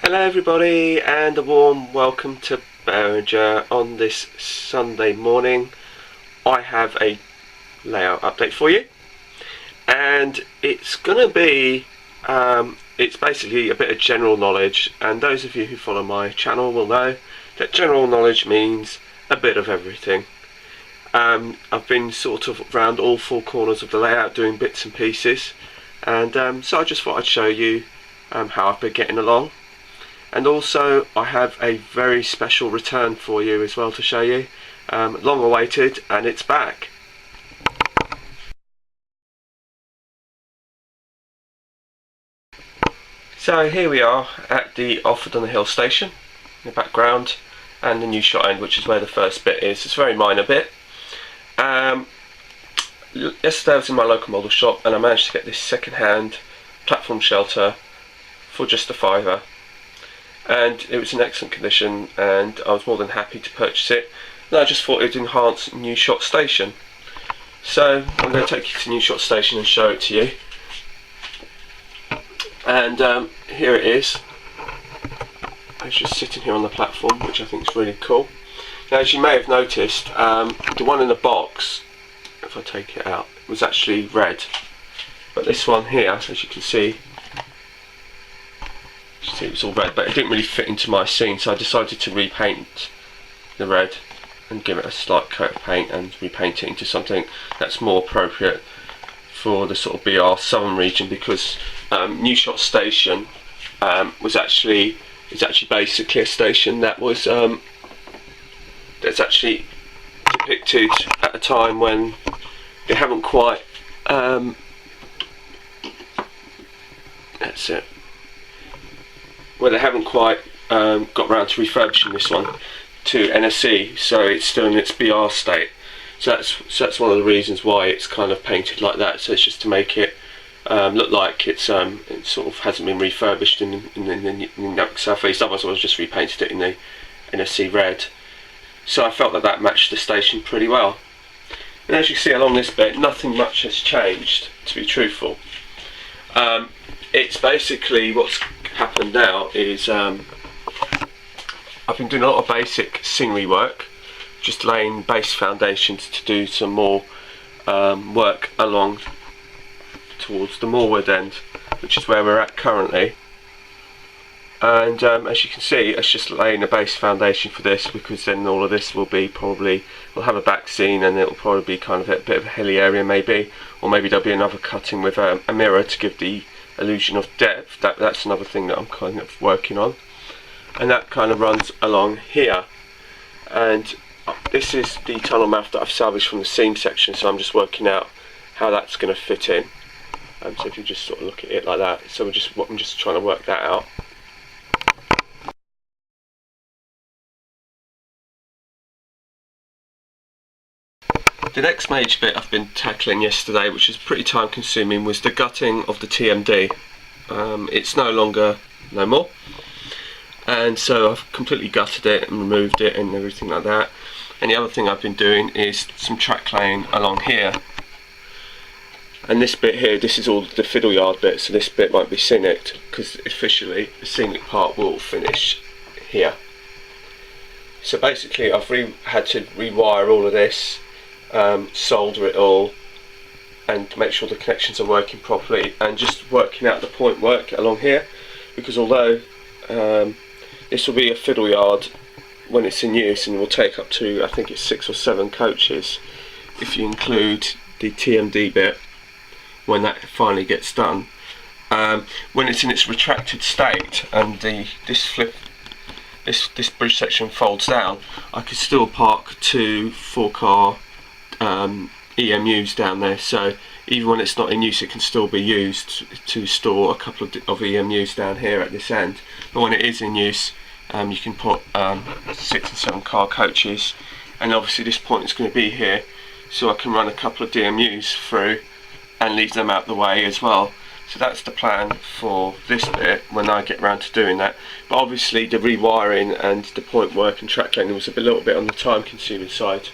Hello everybody, and a warm welcome to Berringer. On this Sunday morning I have a layout update for you, and it's gonna be it's basically a bit of general knowledge, and those of you who follow my channel will know that general knowledge means a bit of everything. I've been sort of around all four corners of the layout doing bits and pieces, and so I just thought I'd show you how I've been getting along. And also I have a very special return for you as well to show you, long awaited, and it's back. So here we are at the Alfred on the Hill station in the background, and the new shot end, which is where the first bit is. It's a very minor bit. Yesterday I was in my local model shop and I managed to get this second-hand platform shelter for just a £5, and it was in excellent condition, and I was more than happy to purchase it. And I just thought it would enhance New Shot Station. So I'm going to take you to New Shot Station and show it to you. And here it is. It's just sitting here on the platform, which I think is really cool. Now, as you may have noticed, the one in the box, if I take it out, was actually red. But this one here, as you can see, it was all red, but it didn't really fit into my scene, so I decided to repaint the red and give it a slight coat of paint and repaint it into something that's more appropriate for the sort of BR southern region, because New Shot Station is actually basically a station that was that's actually depicted at a time when they haven't quite that's it. Where they haven't quite got round to refurbishing this one to NSE, so it's still in its BR state. So that's one of the reasons why it's kind of painted like that. So it's just to make it look like it sort of hasn't been refurbished in the southeast. Otherwise, I would have just repainted it in the NSE red. So I felt that matched the station pretty well. And as you see along this bit, nothing much has changed, to be truthful. It's basically what's happened now is I've been doing a lot of basic scenery work, just laying base foundations to do some more work along towards the Moorwood end, which is where we're at currently. And as you can see, it's just laying a base foundation for this, because then all of this will be we'll have a back scene, and it'll probably be kind of a bit of a hilly area maybe, or maybe there'll be another cutting with a mirror to give the illusion of depth. That's another thing that I'm kind of working on, and that kind of runs along here. And this is the tunnel mouth that I've salvaged from the seam section, so I'm just working out how that's going to fit in. So if you just sort of look at it like that, so I'm just trying to work that out. The next major bit I've been tackling yesterday, which is pretty time consuming, was the gutting of the TMD. It's no more, and so I've completely gutted it and removed it and everything like that. And the other thing I've been doing is some track laying along here. And this bit here, this is all the Fiddle Yard bit, so this bit might be scenic, because officially the scenic part will finish here. So basically I've had to rewire all of this, solder it all, and make sure the connections are working properly, and just working out the point work along here, because although this will be a Fiddle Yard when it's in use, and will take up to, I think it's 6 or 7 coaches if you include the TMD bit when that finally gets done. When it's in its retracted state and this bridge section folds down, I could still park 2 4-car EMUs down there, so even when it's not in use it can still be used to store a couple of EMUs down here at this end. But when it is in use, you can put 6 and 7 car coaches, and obviously this point is going to be here, so I can run a couple of DMUs through and leave them out the way as well. So that's the plan for this bit when I get round to doing that. But obviously the rewiring and the point work and track laying was a little bit on the time consuming side.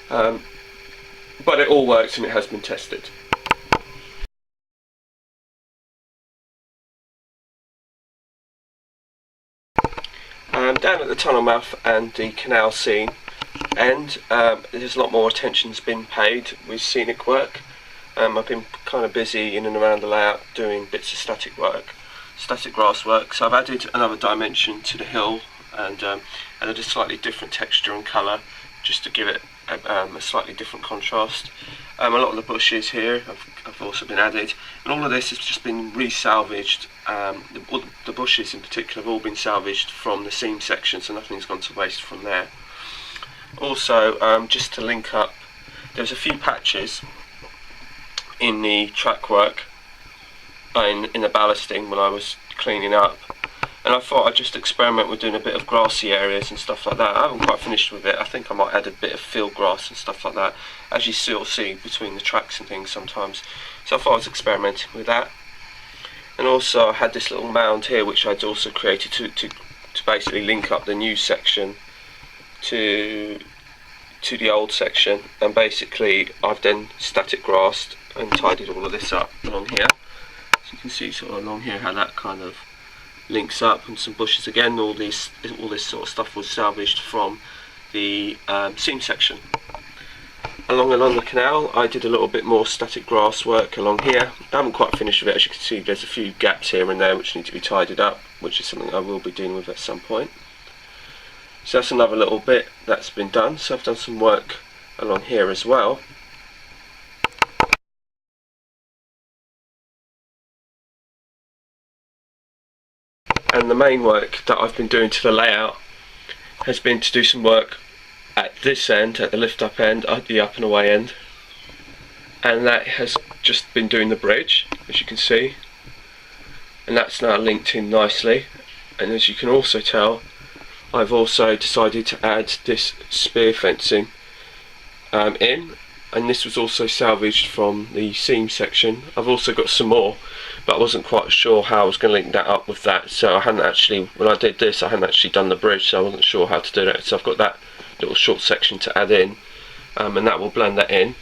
But it all works and it has been tested. down at the tunnel mouth and the canal scene end, there's a lot more attention's been paid with Scenic Work. I've been kind of busy in and around the layout doing bits of static grass work, so I've added another dimension to the hill and added a slightly different texture and colour just to give it a slightly different contrast. A lot of the bushes here have also been added, and all of this has just been re-salvaged. The bushes in particular have all been salvaged from the seam section, so nothing's gone to waste from there. Also, just to link up, there's a few patches in the track work in the ballasting when I was cleaning up, and I thought I'd just experiment with doing a bit of grassy areas and stuff like that. I haven't quite finished with it. I think I might add a bit of field grass and stuff like that, as you still see between the tracks and things sometimes. So I thought I was experimenting with that. And also I had this little mound here which I'd also created to basically link up the new section to the old section, and basically I've then static grassed and tidied all of this up along here. So you can see sort of along here how that kind of links up, and some bushes again. All this sort of stuff was salvaged from the seam section. Along the canal I did a little bit more static grass work along here. I haven't quite finished with it. As you can see, there's a few gaps here and there which need to be tidied up, which is something I will be dealing with at some point. So that's another little bit that's been done. So I've done some work along here as well. And the main work that I've been doing to the layout has been to do some work at this end, at the lift up end, at the up and away end, and that has just been doing the bridge, as you can see, and that's now linked in nicely. And as you can also tell, I've also decided to add this spear fencing in, and this was also salvaged from the seam section. I've also got some more, but I wasn't quite sure how I was going to link that up with that, so I hadn't actually, when I did this, I hadn't actually done the bridge, so I wasn't sure how to do that. So I've got that little short section to add in, and that will blend that in,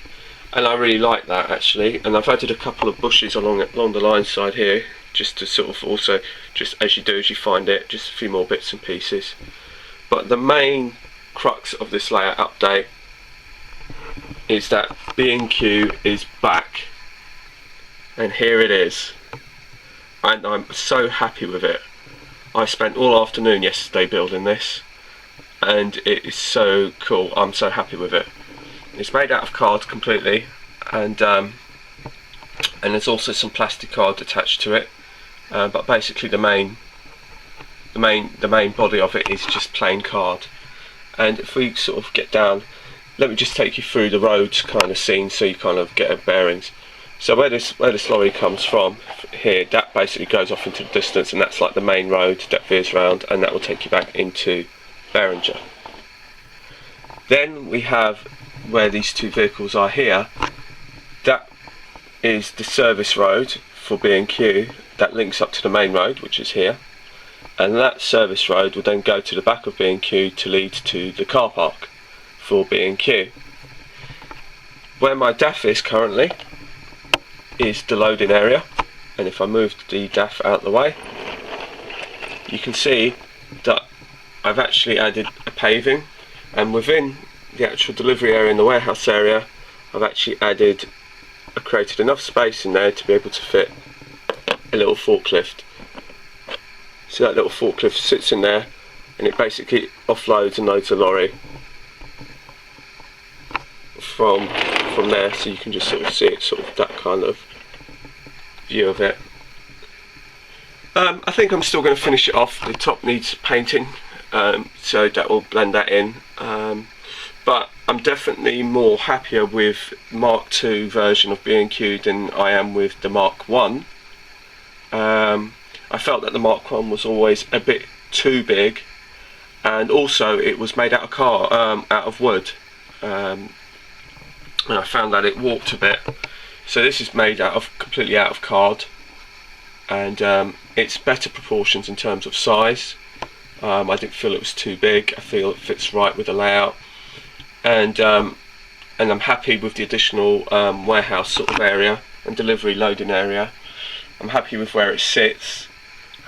and I really like that actually. And I've added a couple of bushes along the line side here, just to sort of also, just as you do as you find it, just a few more bits and pieces. But the main crux of this layout update is that B&Q is back, and here it is, and I'm so happy with it. I spent all afternoon yesterday building this, and it is so cool. I'm so happy with it. It's made out of card completely, and there's also some plastic card attached to it, but basically the main body of it is just plain card. And if we sort of get down, let me just take you through the roads kind of scene so you kind of get a bearings. So where this lorry comes from here, that basically goes off into the distance, and that's like the main road that veers round, and that will take you back into Berringer. Then we have where these two vehicles are here, that is the service road for B&Q that links up to the main road, which is here, and that service road will then go to the back of B&Q to lead to the car park for B&Q. Where my DAF is currently is the loading area, and if I move the DAF out the way, you can see that I've actually added a paving, and within the actual delivery area in the warehouse area I've actually created enough space in there to be able to fit a little forklift. So that little forklift sits in there, and it basically offloads and loads a lorry from there, so you can just sort of see it, sort of that kind of view of it. I think I'm still going to finish it off. The top needs painting, so that will blend that in, but I'm definitely more happier with Mark II version of B&Q than I am with the Mark 1. I felt that the Mark 1 was always a bit too big, and also it was made out of wood, and I found that it warped a bit. So this is made completely out of card, and it's better proportions in terms of size. I didn't feel it was too big. I feel it fits right with the layout, and I'm happy with the additional warehouse sort of area and delivery loading area. I'm happy with where it sits,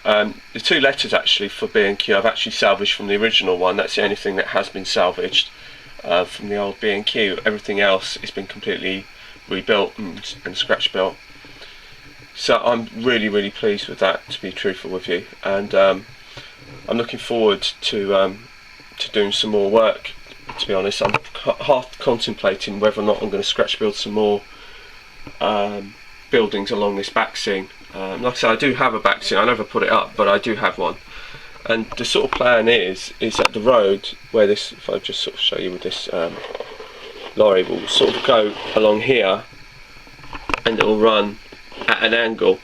The 2 letters actually for B&Q I've actually salvaged from the original one. That's the only thing that has been salvaged from the old B&Q. Everything else has been completely rebuilt and scratch built. So I'm really pleased with that, to be truthful with you, and I'm looking forward to doing some more work. To be honest, I'm half contemplating whether or not I'm going to scratch build some more buildings along this back scene. Like I said, I do have a back scene. I never put it up, but I do have one. And the sort of plan is that the road where this, if I just sort of show you with this lorry, will sort of go along here, and it will run at an angle,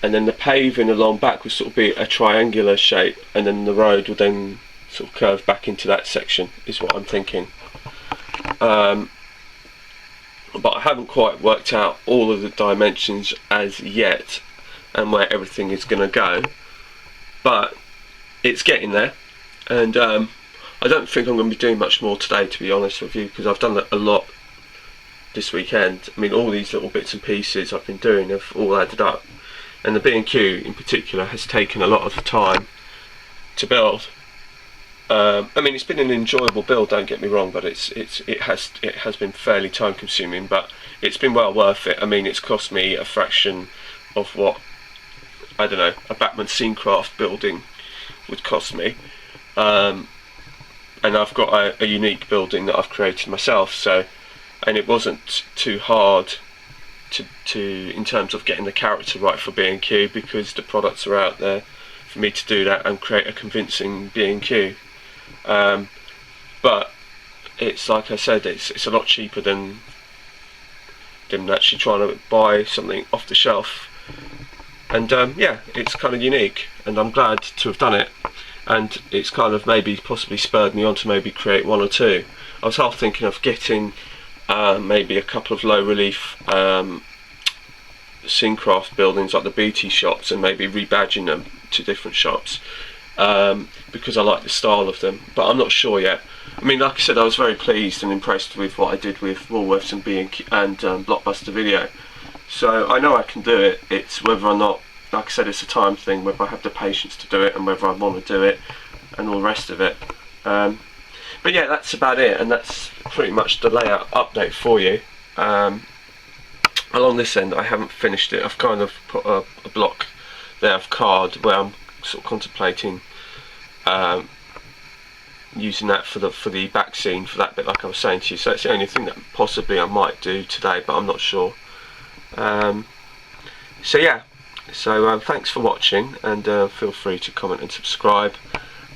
and then the paving along back will sort of be a triangular shape, and then the road will then sort of curve back into that section, is what I'm thinking. But I haven't quite worked out all of the dimensions as yet and where everything is going to go, but it's getting there. And I don't think I'm going to be doing much more today, to be honest with you, because I've done a lot this weekend. I mean, all these little bits and pieces I've been doing have all added up, and the B&Q in particular has taken a lot of the time to build. I mean, it's been an enjoyable build, don't get me wrong, but it has been fairly time consuming, but it's been well worth it. I mean, it's cost me a fraction of what, I don't know, a Batman Scenecraft building would cost me, and I've got a unique building that I've created myself. So, and it wasn't too hard to in terms of getting the character right for B&Q, because the products are out there for me to do that and create a convincing B&Q. But it's like I said, it's a lot cheaper than actually trying to buy something off the shelf. And yeah, it's kind of unique, and I'm glad to have done it. And it's kind of maybe possibly spurred me on to maybe create 1 or 2. I was half thinking of getting maybe a couple of low relief Scenecraft buildings like the BT shops, and maybe rebadging them to different shops, because I like the style of them, but I'm not sure yet. I mean, like I said, I was very pleased and impressed with what I did with Woolworths and B&Q and Blockbuster Video, so I know I can do it. It's whether or not, like I said, it's a time thing, whether I have the patience to do it and whether I want to do it and all the rest of it. But yeah, that's about it, and that's pretty much the layout update for you. Along this end I haven't finished it. I've kind of put a block there of card where I'm sort of contemplating using that for the back scene, for that bit, like I was saying to you. So that's the only thing that possibly I might do today, but I'm not sure. So yeah, so thanks for watching, and feel free to comment and subscribe,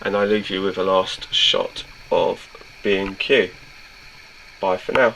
and I leave you with a last shot of B&Q. Bye for now.